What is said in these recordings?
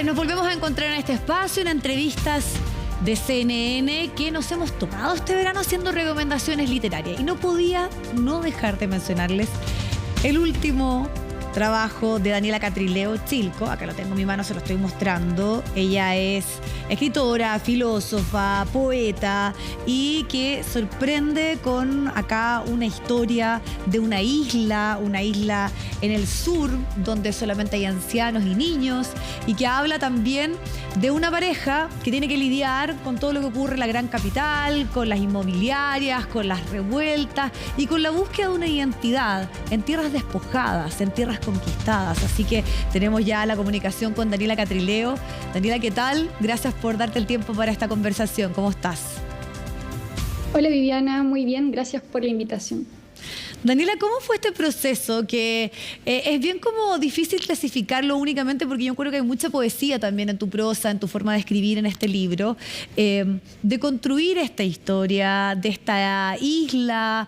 Nos volvemos a encontrar en este espacio, en entrevistas de CNN, que nos hemos tomado este verano haciendo recomendaciones literarias. Y no podía no dejar de mencionarles el último trabajo de Daniela Catrileo Chilco. Acá lo tengo en mi mano, se lo estoy mostrando. Ella es escritora, filósofa, poeta y que sorprende con acá una historia de una isla en el sur donde solamente hay ancianos y niños, y que habla también de una pareja que tiene que lidiar con todo lo que ocurre en la gran capital, con las inmobiliarias, con las revueltas y con la búsqueda de una identidad en tierras despojadas, en tierras conquistadas. Así que tenemos ya la comunicación con Daniela Catrileo. Daniela, ¿qué tal? Gracias por darte el tiempo para esta conversación. ¿Cómo estás? Hola Viviana, muy bien, gracias por la invitación. Daniela, ¿cómo fue este proceso? Que es bien como difícil clasificarlo únicamente porque yo creo que hay mucha poesía también en tu prosa, en tu forma de escribir en este libro, de construir esta historia de esta isla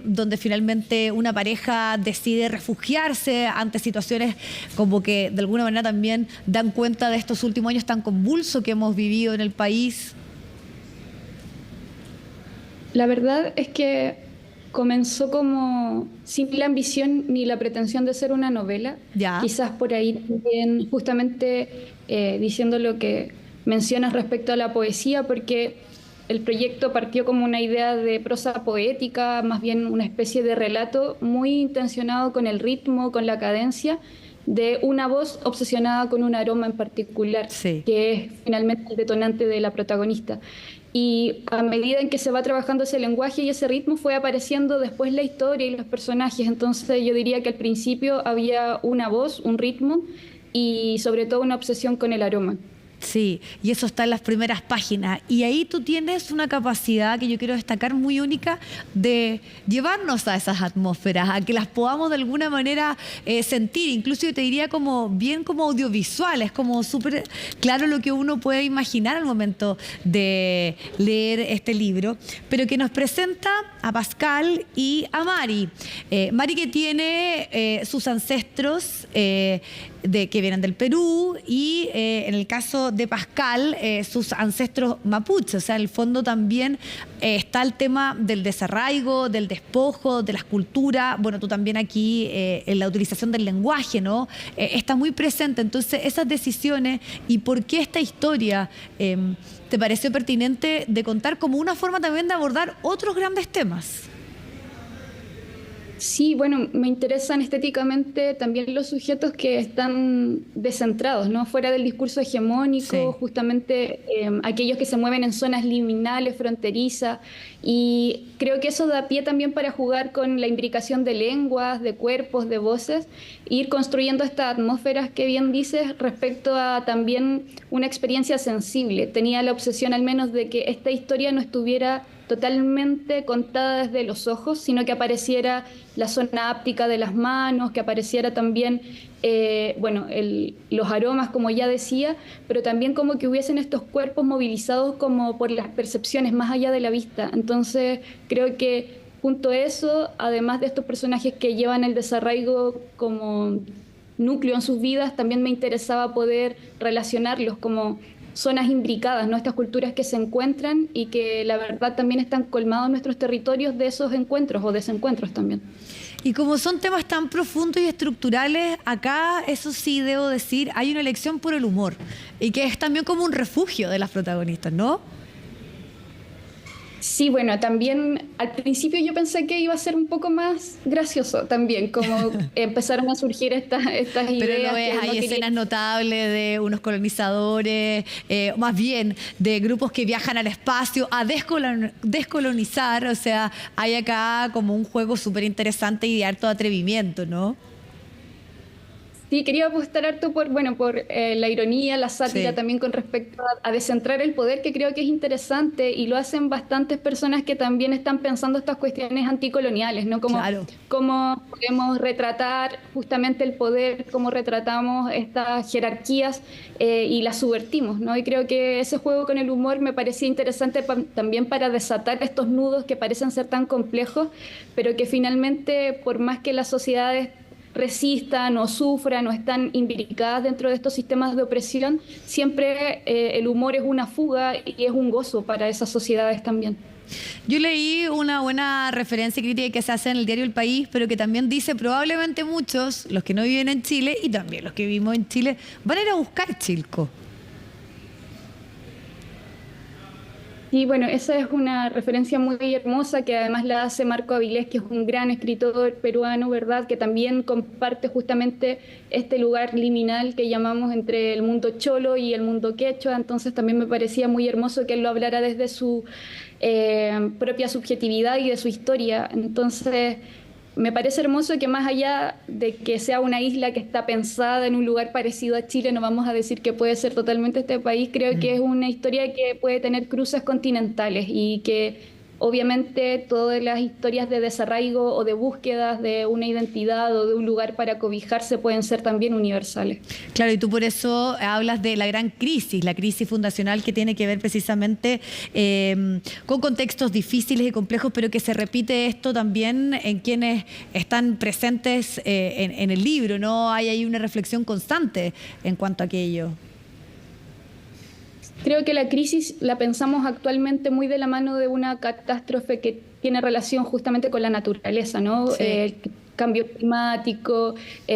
donde finalmente una pareja decide refugiarse ante situaciones como que de alguna manera también dan cuenta de estos últimos años tan convulsos que hemos vivido en el país. La verdad es que comenzó como sin la ambición ni la pretensión de ser una novela. Ya. Quizás por ahí también justamente diciendo lo que mencionas respecto a la poesía, porque el proyecto partió como una idea de prosa poética, más bien una especie de relato muy intencionado con el ritmo, con la cadencia, de una voz obsesionada con un aroma en particular, sí, que es finalmente el detonante de la protagonista. Y a medida en que se va trabajando ese lenguaje y ese ritmo, fue apareciendo después la historia y los personajes. Entonces yo diría que al principio había una voz, un ritmo y sobre todo una obsesión con el aroma. Sí, y eso está en las primeras páginas. Y ahí tú tienes una capacidad que yo quiero destacar muy única de llevarnos a esas atmósferas, a que las podamos de alguna manera sentir. Incluso yo te diría como bien como audiovisuales, como súper claro lo que uno puede imaginar al momento de leer este libro. Pero que nos presenta a Pascal y a Mari. Mari, que tiene sus ancestros que vienen del Perú, y en el caso de Pascal, sus ancestros mapuches. O sea, en el fondo también está el tema del desarraigo, del despojo, de las culturas. Bueno, tú también aquí en la utilización del lenguaje, ¿no? Está muy presente. Entonces, esas decisiones y por qué esta historia te pareció pertinente de contar como una forma también de abordar otros grandes temas. Sí, bueno, me interesan estéticamente también los sujetos que están descentrados, ¿no? Fuera del discurso hegemónico, Sí. justamente aquellos que se mueven en zonas liminales, fronterizas, y creo que eso da pie también para jugar con la imbricación de lenguas, de cuerpos, de voces, e ir construyendo estas atmósferas que bien dices respecto a también una experiencia sensible. Tenía la obsesión al menos de que esta historia no estuviera totalmente contada desde los ojos, sino que apareciera la zona áptica de las manos, que apareciera también los aromas, como ya decía, pero también como que hubiesen estos cuerpos movilizados como por las percepciones más allá de la vista. Entonces creo que junto a eso, además de estos personajes que llevan el desarraigo como núcleo en sus vidas, también me interesaba poder relacionarlos como zonas imbricadas, ¿no? Estas culturas que se encuentran y que la verdad también están colmados nuestros territorios de esos encuentros o desencuentros también. Y como son temas tan profundos y estructurales, acá, eso sí debo decir, hay una elección por el humor y que es también como un refugio de las protagonistas, ¿no? Sí, bueno, también al principio yo pensé que iba a ser un poco más gracioso también, como empezaron a surgir estas ideas. Pero no ves, hay escenas notables de unos colonizadores, más bien de grupos que viajan al espacio a descolonizar. O sea, hay acá como un juego súper interesante y de harto atrevimiento, ¿no? Sí, quería apostar harto por la ironía, la sátira, Sí. también con respecto a descentrar el poder, que creo que es interesante y lo hacen bastantes personas que también están pensando estas cuestiones anticoloniales, ¿no? Como Claro. cómo podemos retratar justamente el poder, cómo retratamos estas jerarquías y las subvertimos, ¿no? Y creo que ese juego con el humor me parecía interesante también para desatar estos nudos que parecen ser tan complejos, pero que finalmente, por más que las sociedades resistan o sufran o están imbricadas dentro de estos sistemas de opresión, siempre el humor es una fuga y es un gozo para esas sociedades también. Yo leí una buena referencia crítica que se hace en el diario El País, pero que también dice probablemente muchos, los que no viven en Chile y también los que vivimos en Chile, van a ir a buscar Chilco. Y bueno, esa es una referencia muy hermosa que además la hace Marco Avilés, que es un gran escritor peruano, ¿verdad? Que también comparte justamente este lugar liminal que llamamos entre el mundo cholo y el mundo quechua. Entonces también me parecía muy hermoso que él lo hablara desde su propia subjetividad y de su historia. Entonces me parece hermoso que más allá de que sea una isla que está pensada en un lugar parecido a Chile, no vamos a decir que puede ser totalmente este país, creo que es una historia que puede tener cruces continentales y que obviamente todas las historias de desarraigo o de búsquedas de una identidad o de un lugar para cobijarse pueden ser también universales. Claro, y tú por eso hablas de la gran crisis, la crisis fundacional que tiene que ver precisamente con contextos difíciles y complejos, pero que se repite esto también en quienes están presentes en el libro, ¿no? Hay ahí una reflexión constante en cuanto a aquello. Creo que la crisis la pensamos actualmente muy de la mano de una catástrofe que tiene relación justamente con la naturaleza, ¿no? Sí. El cambio climático,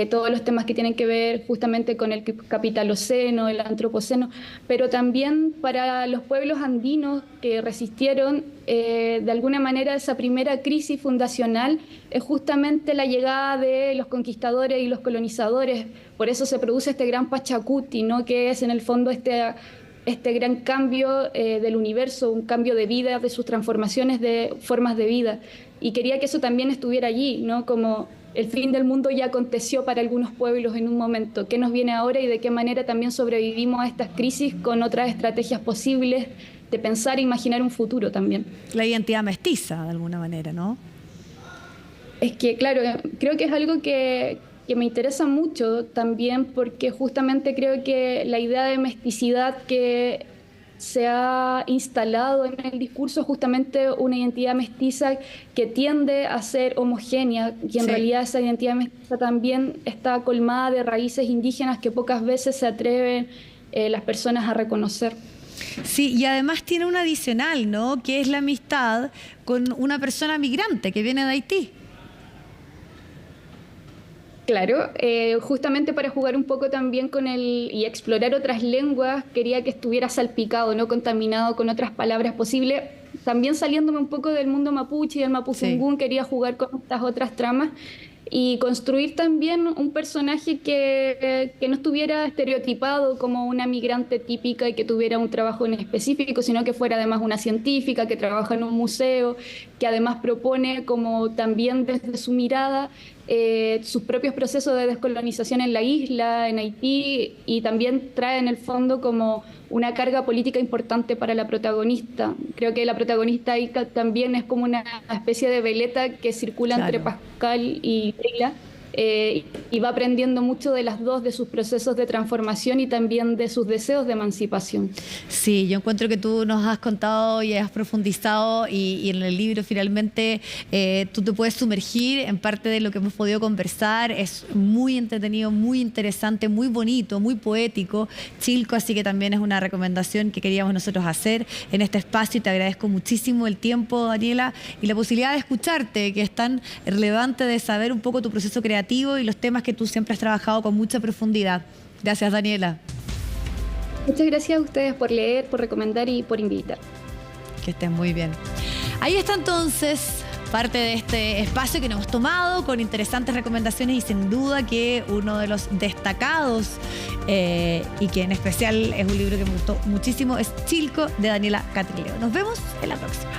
todos los temas que tienen que ver justamente con el capitaloceno, el antropoceno, pero también para los pueblos andinos que resistieron de alguna manera esa primera crisis fundacional es justamente la llegada de los conquistadores y los colonizadores. Por eso se produce este gran Pachacuti, ¿no? Que es en el fondo este gran cambio del universo, un cambio de vida, de sus transformaciones de formas de vida. Y quería que eso también estuviera allí, ¿no? Como el fin del mundo ya aconteció para algunos pueblos en un momento. ¿Qué nos viene ahora y de qué manera también sobrevivimos a estas crisis con otras estrategias posibles de pensar e imaginar un futuro también? La identidad mestiza, de alguna manera, ¿no? Es que, claro, creo que es algo que me interesa mucho también porque justamente creo que la idea de mesticidad que se ha instalado en el discurso es justamente una identidad mestiza que tiende a ser homogénea y en realidad esa identidad mestiza también está colmada de raíces indígenas que pocas veces se atreven las personas a reconocer. Sí, y además tiene un adicional, ¿no? Que es la amistad con una persona migrante que viene de Haití. Claro, justamente para jugar un poco también con y explorar otras lenguas, quería que estuviera salpicado, no contaminado con otras palabras posibles. También saliéndome un poco del mundo mapuche y del mapuzungún, quería jugar con estas otras tramas y construir también un personaje que no estuviera estereotipado como una migrante típica y que tuviera un trabajo en específico, sino que fuera además una científica que trabaja en un museo, que además propone como también desde su mirada sus propios procesos de descolonización en la isla, en Haití, y también trae en el fondo como una carga política importante para la protagonista. Creo que la protagonista ahí también es como una especie de veleta que circula entre Pascal y Leila, y va aprendiendo mucho de las dos, de sus procesos de transformación y también de sus deseos de emancipación. Sí, yo encuentro que tú nos has contado y has profundizado y en el libro finalmente tú te puedes sumergir en parte de lo que hemos podido conversar. Es muy entretenido, muy interesante, muy bonito, muy poético, Chilco, así que también es una recomendación que queríamos nosotros hacer en este espacio y te agradezco muchísimo el tiempo, Daniela, y la posibilidad de escucharte, que es tan relevante de saber un poco tu proceso creativo y los temas que tú siempre has trabajado con mucha profundidad. Gracias, Daniela. Muchas gracias a ustedes por leer, por recomendar y por invitar. Que estén muy bien. Ahí está entonces parte de este espacio que nos hemos tomado con interesantes recomendaciones y sin duda que uno de los destacados y que en especial es un libro que me gustó muchísimo es Chilco de Daniela Catrileo. Nos vemos en la próxima.